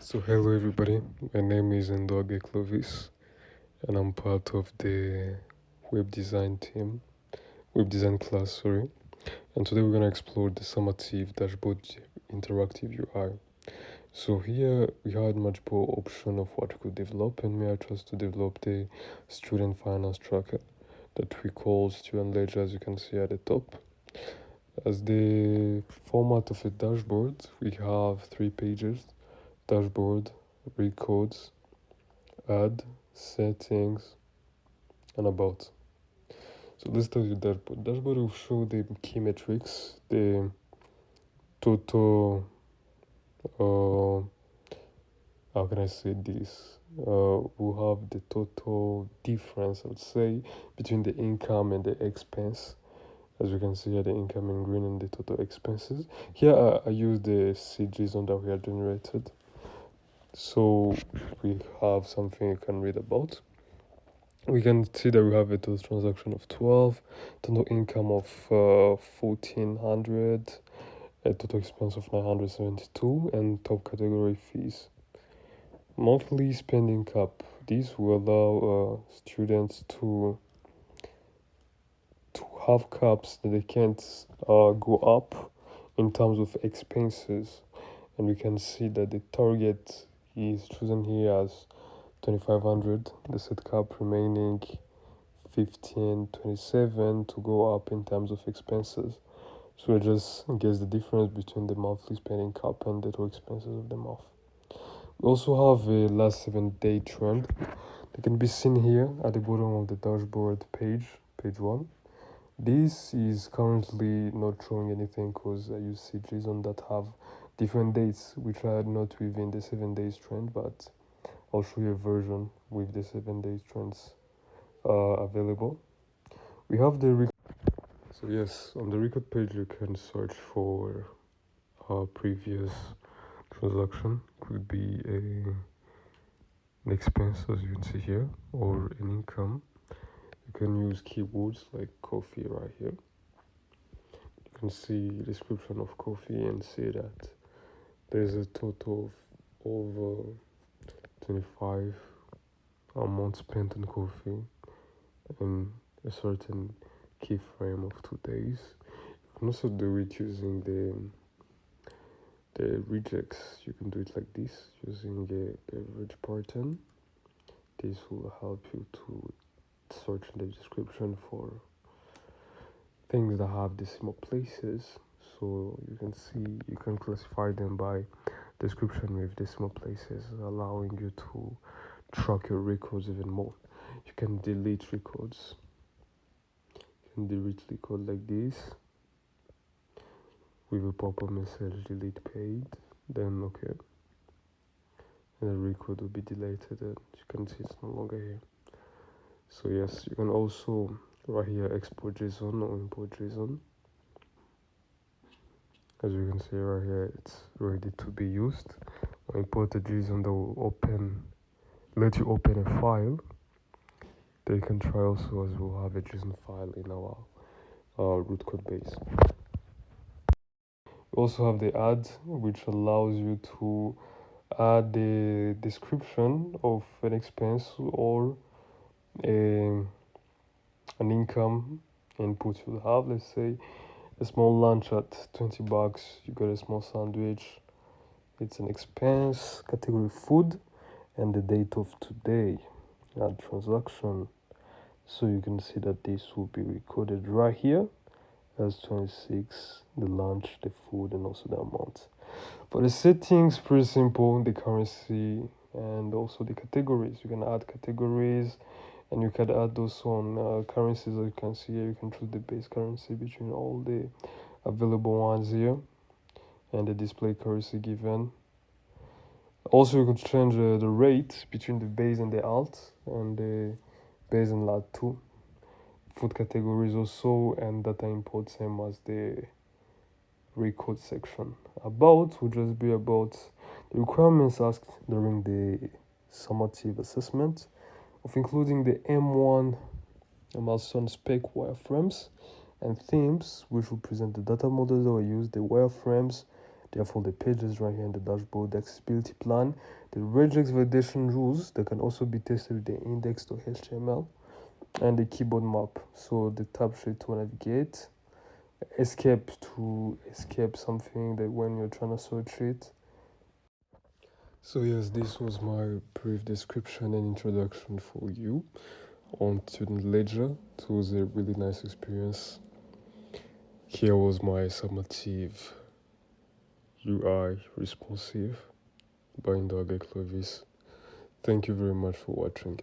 So hello everybody, my name is Indoha Clovis and I'm part of the web design team, web design class, sorry. And today we're going to explore the Summative dashboard interactive UI. So here we had multiple options of what we could develop, and me I chose to develop the student finance tracker that we call student ledger, as you can see at the top. As the format of a dashboard, we have 3 pages: dashboard, records, add, settings, and about. So let's start with dashboard. Dashboard will show the key metrics, the total, uh, how can I say this? We'll have the total difference, I would say, between the income and the expense. As you can see here, the income in green and the total expenses. Here I use the CJSON that we have generated. So we have something you can read about. We can see that we have a total transaction of 12, total income of 1400, a total expense of 972, and top category fees. Monthly spending cap. This will allow students to have caps that they can't go up in terms of expenses, and we can see that the target is chosen here as 2500, the set cap remaining 1527 to go up in terms of expenses. So it just gets the difference between the monthly spending cap and the total expenses of the month. We also have a last 7-day trend that can be seen here at the bottom of the dashboard page 1. This is currently not showing anything because I use CJSON that have different dates which are not within the 7 days trend, but I'll show you a version with the 7 days trends available. We have the so yes, on the record page you can search for a previous transaction. Could be an expense, as you can see here, or an income. You can use keywords like coffee right here. You can see description of coffee and see that there's a total of over 25 amount spent on coffee in a certain key frame of 2 days. You can also do it using the regex. You can do it like this using a beverage pattern. This will help you to search in the description for things that have decimal places, so you can see you can classify them by description with decimal places, allowing you to track your records even more. You can delete records. You can delete record like this with a pop-up message, delete paid, then okay, and the record will be deleted and you can see it's no longer here. So yes, you can also right here export JSON or import JSON. As you can see right here, it's ready to be used. Or import a JSON that will let you open a file. That you can try also, as we'll have a JSON file in our root code base. We also have the add, which allows you to add the description of an expense or an income input you'll have. Let's say a small lunch at $20, you got a small sandwich, it's an expense, category food, and the date of today, add transaction. So you can see that this will be recorded right here as 26, the lunch, the food, and also the amount. But the settings pretty simple, the currency and also the categories. You can add categories and you can add those on currencies. As you can see here, you can choose the base currency between all the available ones here and the display currency given. Also, you can change the rate between the base and the alt and the base and lat 2. Food categories also, and data import same as the record section. About will just be about the requirements asked during the summative assessment of including the M1 milestone spec wireframes and themes, which will present the data models that were used, the wireframes, Therefore, the pages right here in the dashboard, the accessibility plan, the regex validation rules that can also be tested with the index.html, and the keyboard map. So the tab sheet to navigate, escape to escape something that when you're trying to search it. So yes, this was my brief description and introduction for you on Student Ledger. It was a really nice experience. Here was my summative UI responsive by Indoha Clovis. Thank you very much for watching.